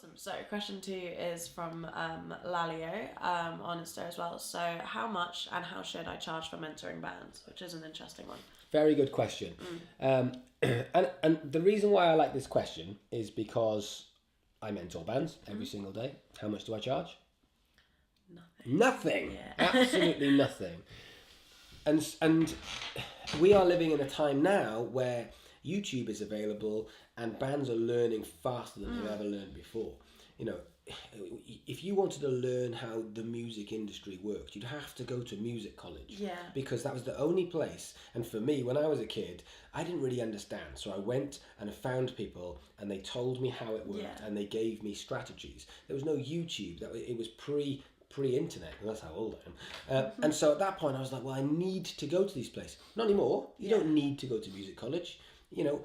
Awesome. So question 2 is from Lalio on Insta as well. So how much and how should I charge for mentoring bands? Which is an interesting one. Very good question. And the reason why I like this question is because I mentor bands every single day. How much do I charge? Nothing. Yeah. Absolutely nothing. And we are living in a time now where YouTube is available and bands are learning faster than they've ever learned before. You know, if you wanted to learn how the music industry worked, you'd have to go to music college. Yeah. Because that was the only place. And for me, when I was a kid, I didn't really understand. So I went and I found people and they told me how it worked and they gave me strategies. There was no YouTube. It was pre-internet, and that's how old I am. And so at that point I was like, well, I need to go to these places. Not anymore. You don't need to go to music college. You know,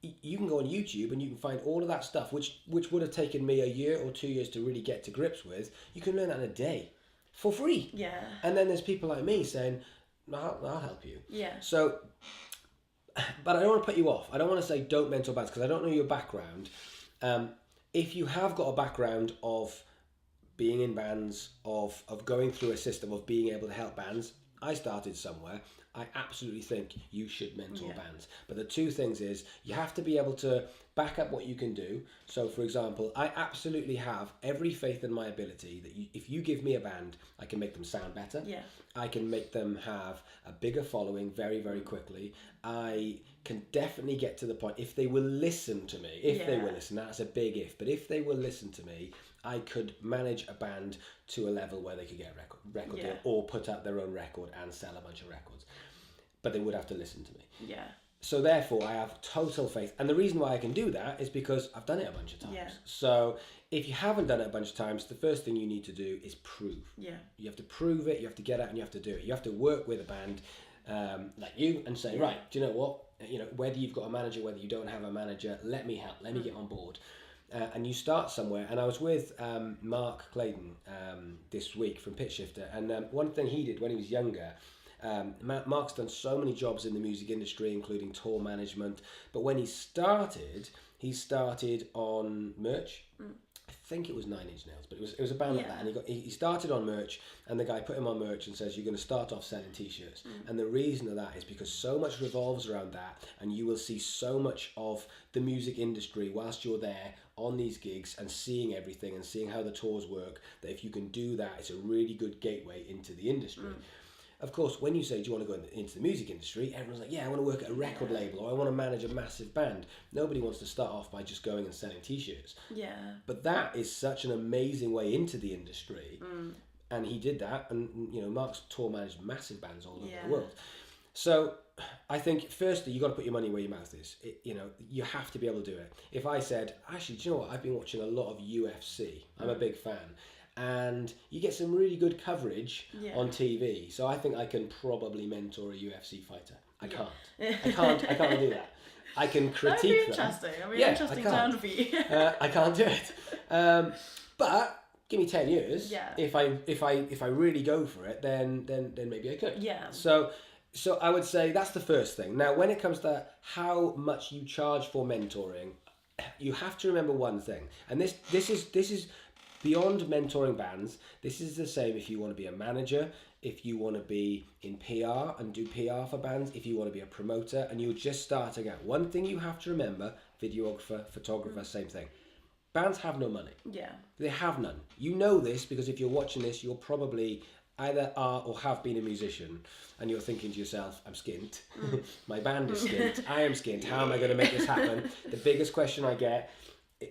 you can go on YouTube and you can find all of that stuff, which would have taken me a year or 2 years to really get to grips with. You can learn that in a day for free. Yeah. And then there's people like me saying, no, I'll help you. Yeah. So, but I don't want to put you off. I don't want to say don't mentor bands because I don't know your background. If you have got a background of being in bands, of going through a system of being able to help bands, I started somewhere. I absolutely think you should mentor bands. But the two things is you have to be able to back up what you can do. So, for example, I absolutely have every faith in my ability that if you give me a band, I can make them sound better. Yeah. I can make them have a bigger following very, very quickly. I can definitely get to the point, if they will listen to me, they will listen, that's a big if, but if they will listen to me, I could manage a band to a level where they could get a record deal or put out their own record and sell a bunch of records. But they would have to listen to me. Yeah. So therefore, I have total faith. And the reason why I can do that is because I've done it a bunch of times. Yeah. So if you haven't done it a bunch of times, the first thing you need to do is prove. Yeah. You have to prove it, you have to get out and you have to do it. You have to work with a band like you and say, right, do you know what? You know, whether you've got a manager, whether you don't have a manager, let me help, let me get on board. And you start somewhere. And I was with Mark Clayton this week from Pitch Shifter. And one thing he did when he was younger, Mark's done so many jobs in the music industry, including tour management. But when he started on merch. I think it was 9 Inch Nails, but it was a band like that. And he started on merch, and the guy put him on merch and says, you're going to start off selling t-shirts. And the reason of that is because so much revolves around that, and you will see so much of the music industry whilst you're there on these gigs and seeing everything and seeing how the tours work, that if you can do that, it's a really good gateway into the industry. Of course, when you say, do you want to go into the music industry, everyone's like, yeah, I want to work at a record label, or I want to manage a massive band. Nobody wants to start off by just going and selling t-shirts. Yeah. But that is such an amazing way into the industry. And he did that, and you know, Mark's tour managed massive bands all over the world. So I think, firstly, you've got to put your money where your mouth is. You know, you have to be able to do it. If I said, actually, do you know what, I've been watching a lot of UFC. I'm a big fan. And you get some really good coverage on TV. So I think I can probably mentor a UFC fighter. I can't do that. I can critique them. That'd be interesting. I mean, interesting turn for you. I can't do it. But give me 10 years. Yeah. If I really go for it, then maybe I could. Yeah. So I would say that's the first thing. Now, when it comes to how much you charge for mentoring, you have to remember one thing. And this is beyond mentoring bands. This is the same if you want to be a manager, if you want to be in PR and do PR for bands, if you want to be a promoter and you're just starting out. One thing you have to remember, videographer, photographer, same thing. Bands have no money. Yeah. They have none. You know this because if you're watching this, you're probably either are or have been a musician and you're thinking to yourself, I'm skint. My band is skint. I am skint. How am I going to make this happen? The biggest question I get,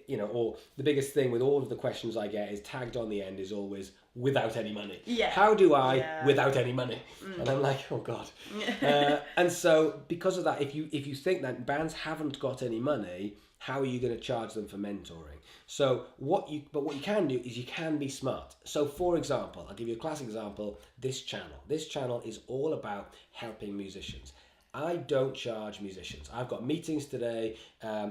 you know, or the biggest thing with all of the questions I get is tagged on the end is always without any money. Yeah. How do I without any money? And I'm like, oh God. And so because of that, if you think that bands haven't got any money, how are you going to charge them for mentoring? So what you can do is you can be smart. So for example, I'll give you a classic example, this channel. This channel is all about helping musicians. I don't charge musicians. I've got meetings today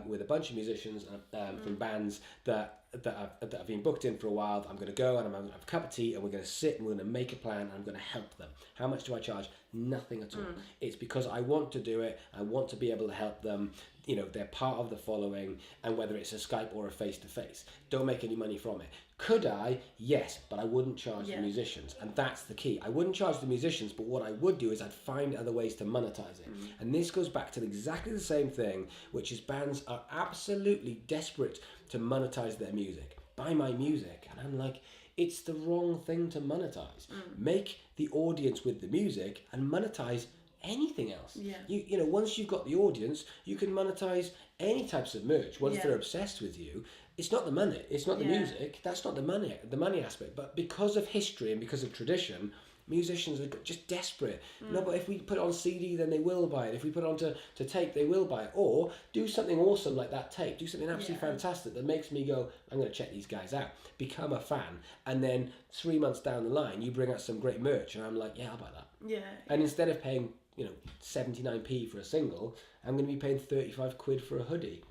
with a bunch of musicians from bands that have been booked in for a while. I'm going to go and I'm going to have a cup of tea and we're going to sit and we're going to make a plan and I'm going to help them. How much do I charge? Nothing at all. It's because I want to do it. I want to be able to help them. you know, they're part of the following, and whether it's a Skype or a face-to-face. Don't make any money from it. Could I? Yes, but I wouldn't charge the musicians, and that's the key. I wouldn't charge the musicians, but what I would do is I'd find other ways to monetize it. And this goes back to exactly the same thing, which is bands are absolutely desperate to monetize their music. Buy my music. And I'm like, it's the wrong thing to monetize. Make the audience with the music and monetize anything else. You know, once you've got the audience, you can monetize any types of merch. Once they're obsessed with you, it's not the money, it's not the music, that's not the money aspect. But because of history and because of tradition, musicians are just desperate. No, but if we put it on CD, then they will buy it. If we put it onto tape, they will buy it. Or do something awesome like that tape. Do something absolutely fantastic that makes me go, I'm going to check these guys out. Become a fan. And then 3 months down the line, you bring out some great merch, and I'm like, yeah, I'll buy that. And instead of paying, you know, 79p for a single, I'm going to be paying 35 quid for a hoodie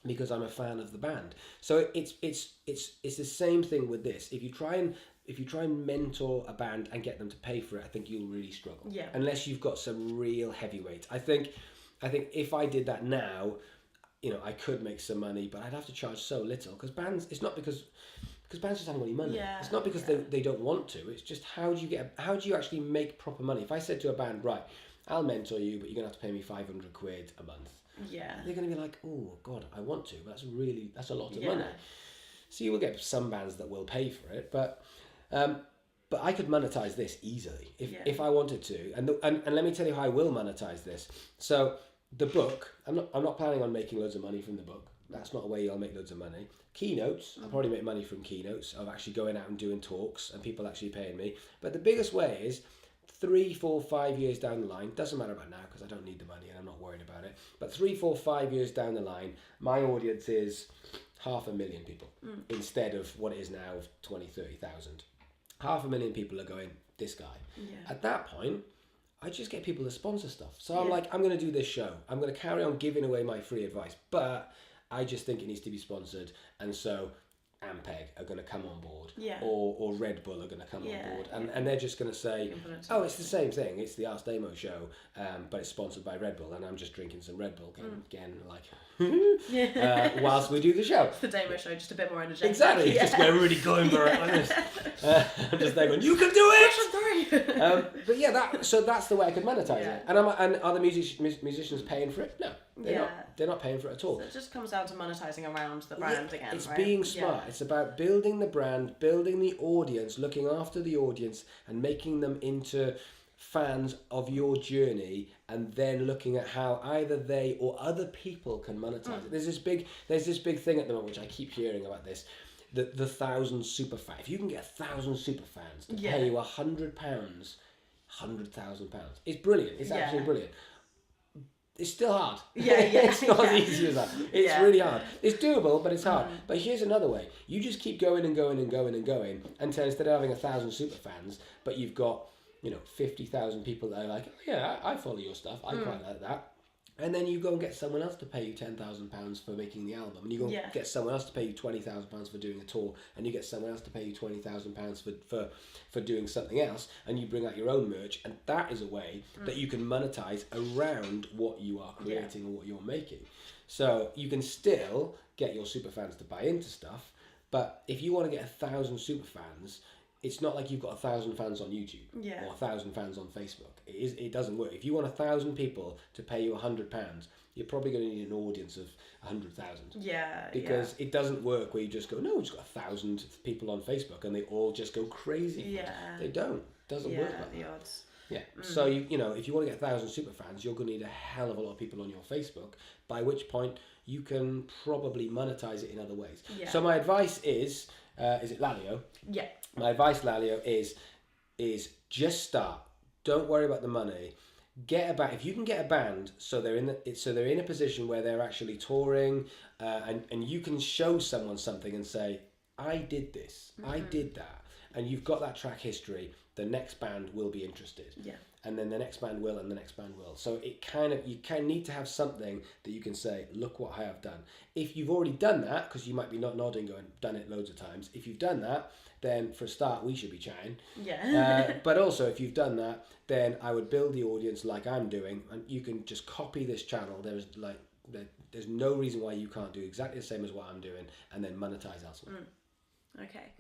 because I'm a fan of the band. So it's the same thing with this. If you try and mentor a band and get them to pay for it, I think you'll really struggle. Unless you've got some real heavyweight. I think if I did that now, you know, I could make some money, but I'd have to charge so little because bands. It's not because bands just haven't got any money. It's not because they don't want to. It's just how do you actually make proper money? If I said to a band, right, I'll mentor you, but you're gonna have to pay me 500 quid a month. They're gonna be like, oh God, I want to, but that's a lot of money. So you will get some bands that will pay for it, but I could monetize this easily if I wanted to. And let me tell you how I will monetize this. So the book, I'm not planning on making loads of money from the book. That's not a way I'll make loads of money. Keynotes, I'll probably make money from keynotes of actually going out and doing talks and people actually paying me. But the biggest way is 3, 4, 5 years down the line, doesn't matter about now because I don't need the money and I'm not worried about it, but 3, 4, 5 years down the line, my audience is 500,000 people instead of what it is now of 20, 30,000. 500,000 people are going, this guy. At that point, I just get people to sponsor stuff. So I'm like, I'm going to do this show. I'm going to carry on giving away my free advice, but I just think it needs to be sponsored. And so Ampeg are going to come on board, or Red Bull are going to come on board, and they're just going to say, oh, it's the same thing, it's the Ask Damo show, but it's sponsored by Red Bull, and I'm just drinking some Red Bull again like whilst we do the show. It's the Damo show, just a bit more energetic. Exactly, just we're really going for it like this. I'm just there going, you can do it. But yeah, that's the way I could monetize it. And are the musicians paying for it? No, they're not paying for it at all. So it just comes down to monetizing around the brand again. It's being smart. It's about building the brand, building the audience, looking after the audience, and making them into fans of your journey, and then looking at how either they or other people can monetize it. There's this big thing at the moment which I keep hearing about this. The 1,000 super fans. If you can get 1,000 super fans to pay you £100, £100,000. It's brilliant. It's absolutely brilliant. It's still hard. It's not as easy as that. It's really hard. It's doable, but it's hard. But here's another way. You just keep going and going and going and going until instead of having 1,000 super fans, but you've got, 50,000 people that are like, oh, yeah, I follow your stuff. I quite like that. And then you go and get someone else to pay you £10,000 for making the album, and you go and get someone else to pay you £20,000 for doing a tour, and you get someone else to pay you £20,000 for doing something else, and you bring out your own merch, and that is a way that you can monetize around what you are creating or what you're making. So you can still get your super fans to buy into stuff, but if you want to get 1,000 super fans, it's not like you've got 1,000 fans on YouTube or 1,000 fans on Facebook. It doesn't work. If you want 1,000 people to pay you £100, you're probably going to need an audience of 100,000. Because it doesn't work where you just go, no, we've just got 1,000 people on Facebook and they all just go crazy. They don't. It doesn't work like that. Odds. So if you want to get 1,000 super fans, you're going to need a hell of a lot of people on your Facebook. By which point you can probably monetize it in other ways. So my advice is it Lalio? My advice, Lalio, is just start. Don't worry about the money. If you can get a band so they're in a position where they're actually touring, and you can show someone something and say, I did this, I did that, and you've got that track history, the next band will be interested. And then the next band will, and the next band will. So you kind of need to have something that you can say, look what I have done. If you've already done that, because you might be not nodding going, done it loads of times. If you've done that, then for a start, we should be chatting. But also, if you've done that, then I would build the audience like I'm doing, and you can just copy this channel. There's like There's no reason why you can't do exactly the same as what I'm doing and then monetize elsewhere. Okay.